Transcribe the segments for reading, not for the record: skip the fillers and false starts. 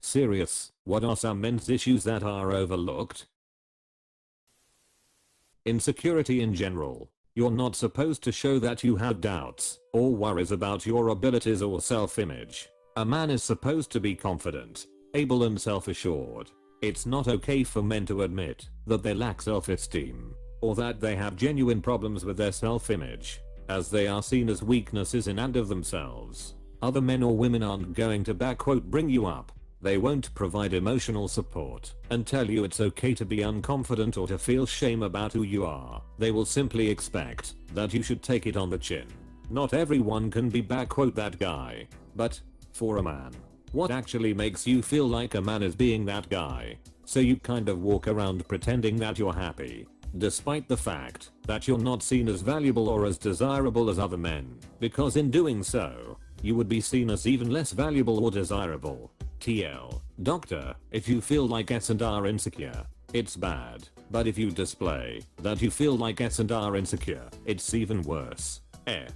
Serious, what are some men's issues that are overlooked? Insecurity in general. You're not supposed to show that you have doubts or worries about your abilities or self-image. A man is supposed to be confident, able and self-assured. It's not okay for men to admit that they lack self-esteem or that they have genuine problems with their self-image, as they are seen as weaknesses in and of themselves. Other men or women aren't going to "bring you up." They won't provide emotional support and tell you it's okay to be unconfident or to feel shame about who you are. They will simply expect that you should take it on the chin. Not everyone can be "that guy." But, for a man, what actually makes you feel like a man is being that guy? So you kind of walk around pretending that you're happy, despite the fact that you're not seen as valuable or as desirable as other men, because in doing so, you would be seen as even less valuable or desirable. TL. Doctor, if you feel like S and are insecure, it's bad, but if you display that you feel like S and are insecure, it's even worse. F.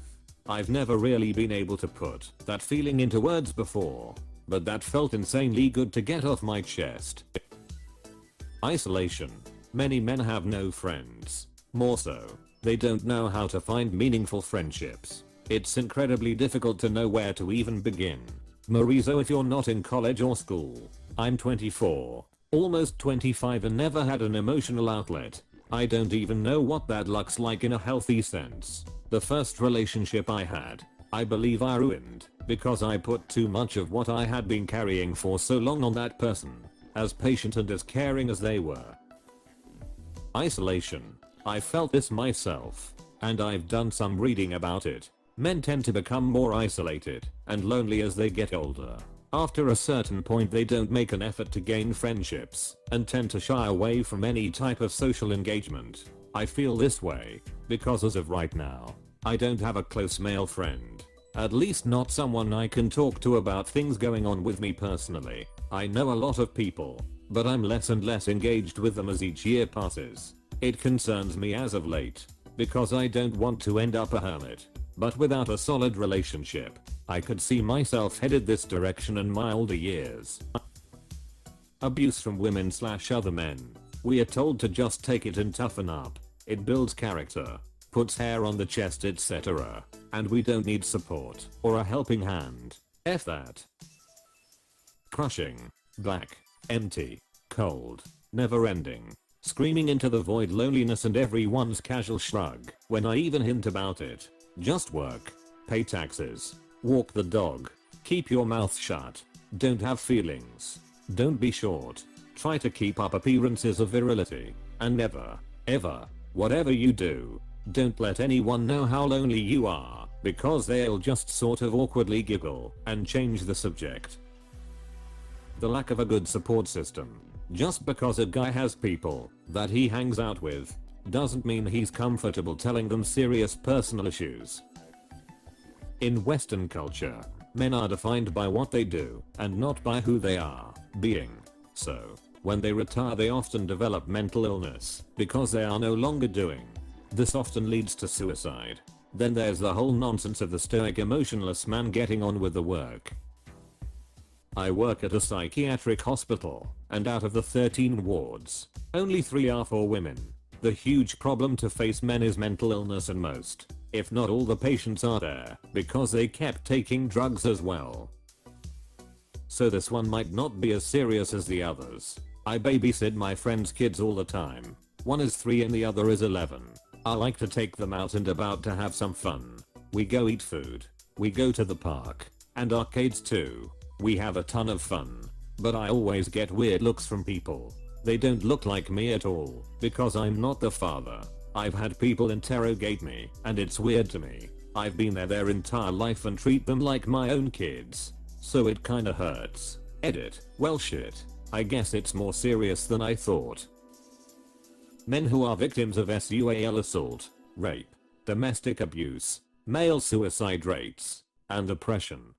I've never really been able to put that feeling into words before, but that felt insanely good to get off my chest. Isolation. Many men have no friends. More so, they don't know how to find meaningful friendships. It's incredibly difficult to know where to even begin. Marizo, if you're not in college or school. I'm 24, almost 25 and never had an emotional outlet. I don't even know what that looks like in a healthy sense. The first relationship I had, I believe I ruined because I put too much of what I had been carrying for so long on that person, as patient and as caring as they were. Isolation. I felt this myself, and I've done some reading about it. Men tend to become more isolated and lonely as they get older. After a certain point they don't make an effort to gain friendships and tend to shy away from any type of social engagement. I feel this way because as of right now, I don't have a close male friend. At least not someone I can talk to about things going on with me personally. I know a lot of people, but I'm less and less engaged with them as each year passes. It concerns me as of late, because I don't want to end up a hermit. But without a solid relationship, I could see myself headed this direction in my older years. Abuse from women/other men. We are told to just take it and toughen up. It builds character, puts hair on the chest, etc. And we don't need support or a helping hand. F that. Crushing. Black. Empty. Cold. Never ending. Screaming into the void, loneliness and everyone's casual shrug when I even hint about it. Just work, pay taxes, walk the dog, keep your mouth shut, don't have feelings, don't be short, try to keep up appearances of virility, and never, ever, whatever you do, don't let anyone know how lonely you are, because they'll just sort of awkwardly giggle and change the subject. The lack of a good support system. Just because a guy has people that he hangs out with doesn't mean he's comfortable telling them serious personal issues. In Western culture, men are defined by what they do and not by who they are being. So, when they retire they often develop mental illness because they are no longer doing. This often leads to suicide. Then there's the whole nonsense of the stoic emotionless man getting on with the work. I work at a psychiatric hospital, and out of the 13 wards, only 3 are for women. The huge problem to face men is mental illness, and most, if not all, the patients are there because they kept taking drugs as well. So this one might not be as serious as the others. I babysit my friends' kids all the time. One is 3 and the other is 11. I like to take them out and about to have some fun. We go eat food. We go to the park. And arcades too. We have a ton of fun. But I always get weird looks from people. They don't look like me at all, because I'm not the father. I've had people interrogate me, and it's weird to me. I've been there their entire life and treat them like my own kids. So it kinda hurts. Edit. Well shit. I guess it's more serious than I thought. Men who are victims of SUAL assault, rape, domestic abuse, male suicide rates, and oppression.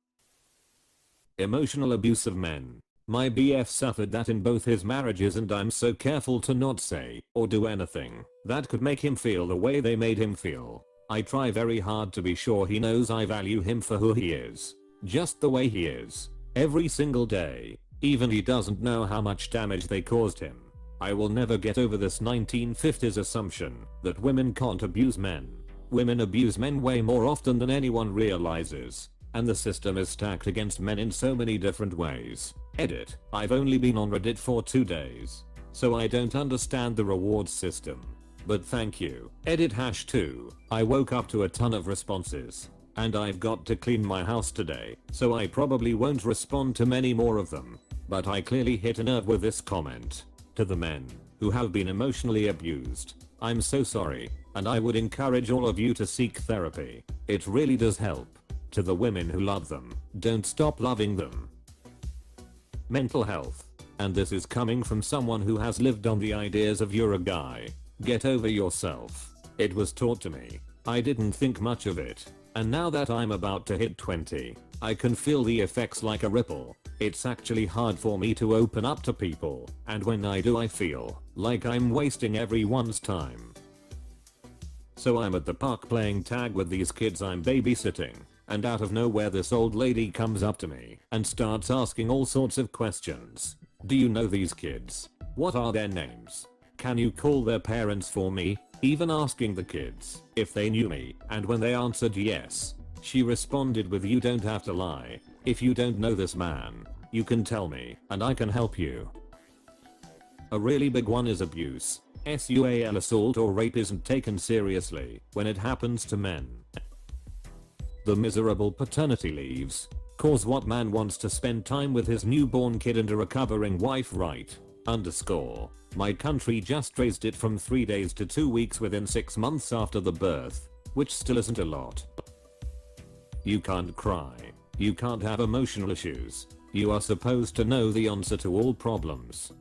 Emotional abuse of men. My BF suffered that in both his marriages, and I'm so careful to not say or do anything that could make him feel the way they made him feel. I try very hard to be sure he knows I value him for who he is, just the way he is, every single day, Even he doesn't know how much damage they caused him. I will never get over this 1950s assumption that women can't abuse men. Women abuse men way more often than anyone realizes, and the system is stacked against men in so many different ways. Edit. I've only been on Reddit for 2 days, so I don't understand the rewards system. But thank you. Edit #2. I woke up to a ton of responses, and I've got to clean my house today, so I probably won't respond to many more of them. But I clearly hit a nerve with this comment. To the men who have been emotionally abused, I'm so sorry, and I would encourage all of you to seek therapy. It really does help. To the women who love them, don't stop loving them. Mental health. And this is coming from someone who has lived on the ideas of you're a guy. Get over yourself. It was taught to me. I didn't think much of it. And now that I'm about to hit 20, I can feel the effects like a ripple. It's actually hard for me to open up to people, and when I do I feel like I'm wasting everyone's time. So I'm at the park playing tag with these kids I'm babysitting, and out of nowhere this old lady comes up to me and starts asking all sorts of questions. Do you know these kids? What are their names? Can you call their parents for me? Even asking the kids if they knew me, and when they answered yes, she responded with, you don't have to lie. If you don't know this man, you can tell me and I can help you. A really big one is abuse. SUAL assault or rape isn't taken seriously when it happens to men. The miserable paternity leaves cause what man wants to spend time with his newborn kid and a recovering wife, right? My country just raised it from 3 days to 2 weeks within 6 months after the birth, which still isn't a lot. You can't cry. You can't have emotional issues. You are supposed to know the answer to all problems.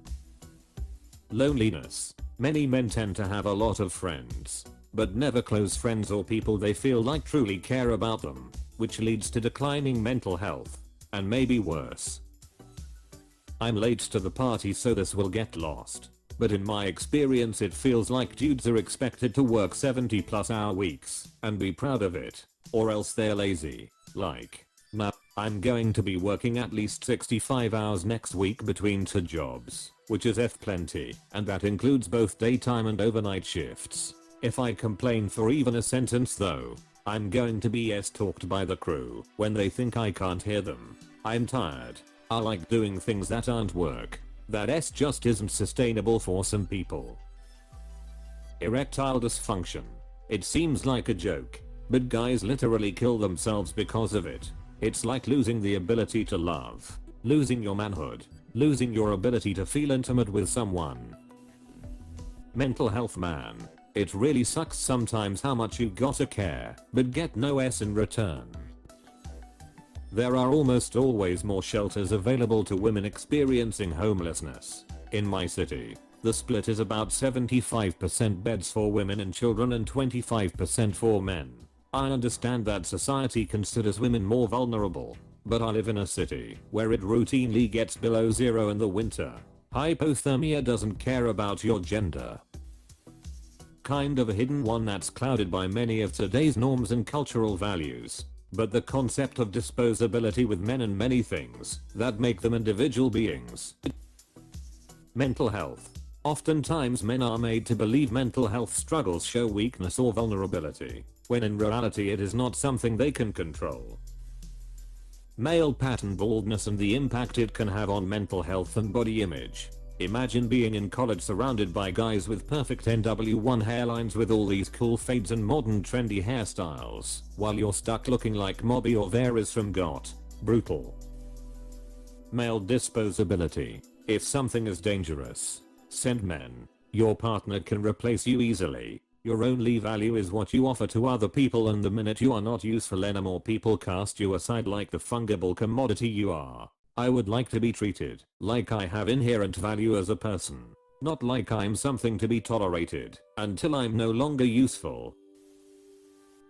Loneliness. Many men tend to have a lot of friends, but never close friends or people they feel like truly care about them, which leads to declining mental health, and maybe worse. I'm late to the party so this will get lost, but in my experience it feels like dudes are expected to work 70+ hour weeks and be proud of it, or else they're lazy. Like, nah, I'm going to be working at least 65 hours next week between 2 jobs, which is plenty, and that includes both daytime and overnight shifts. If I complain for even a sentence though, I'm going to be talked by the crew when they think I can't hear them. I'm tired. I like doing things that aren't work. That just isn't sustainable for some people. Erectile dysfunction. It seems like a joke, but guys literally kill themselves because of it. It's like losing the ability to love, losing your manhood, losing your ability to feel intimate with someone. Mental health, man. It really sucks sometimes how much you gotta care, but get no in return. There are almost always more shelters available to women experiencing homelessness. In my city, the split is about 75% beds for women and children and 25% for men. I understand that society considers women more vulnerable, but I live in a city where it routinely gets below 0 in the winter. Hypothermia doesn't care about your gender. Kind of a hidden one that's clouded by many of today's norms and cultural values. But the concept of disposability with men and many things that make them individual beings. Mental health. Oftentimes men are made to believe mental health struggles show weakness or vulnerability, when in reality it is not something they can control. Male pattern baldness and the impact it can have on mental health and body image. Imagine being in college surrounded by guys with perfect NW1 hairlines with all these cool fades and modern trendy hairstyles, while you're stuck looking like Moby or Varys from GOT. Brutal. Male disposability. If something is dangerous, send men. Your partner can replace you easily. Your only value is what you offer to other people, and the minute you are not useful anymore, people cast you aside like the fungible commodity you are. I would like to be treated like I have inherent value as a person, not like I'm something to be tolerated until I'm no longer useful.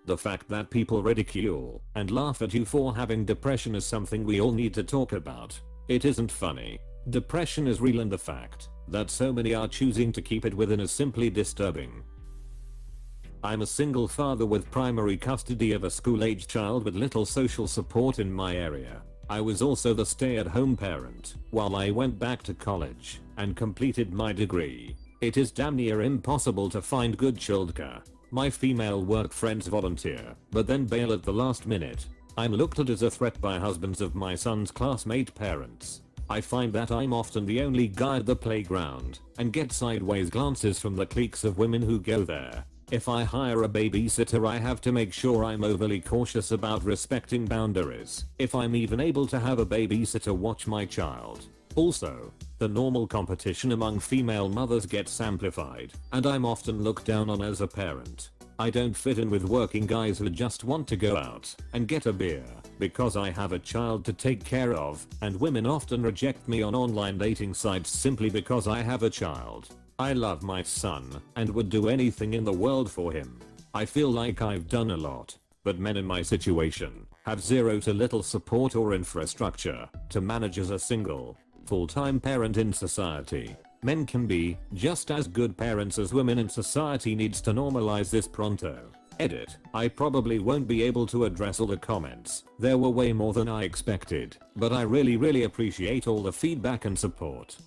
The fact that people ridicule and laugh at you for having depression is something we all need to talk about. It isn't funny. Depression is real, and the fact that so many are choosing to keep it within is simply disturbing. I'm a single father with primary custody of a school-aged child with little social support in my area. I was also the stay-at-home parent while I went back to college and completed my degree. It is damn near impossible to find good childcare. My female work friends volunteer, but then bail at the last minute. I'm looked at as a threat by husbands of my son's classmate parents. I find that I'm often the only guy at the playground and get sideways glances from the cliques of women who go there. If I hire a babysitter, I have to make sure I'm overly cautious about respecting boundaries if I'm even able to have a babysitter watch my child. Also, the normal competition among female mothers gets amplified, and I'm often looked down on as a parent. I don't fit in with working guys who just want to go out and get a beer because I have a child to take care of, and women often reject me on online dating sites simply because I have a child. I love my son and would do anything in the world for him. I feel like I've done a lot, but men in my situation have zero to little support or infrastructure to manage as a single, full-time parent in society. Men can be just as good parents as women, and society needs to normalize this pronto. Edit. I probably won't be able to address all the comments. There were way more than I expected, but I really appreciate all the feedback and support.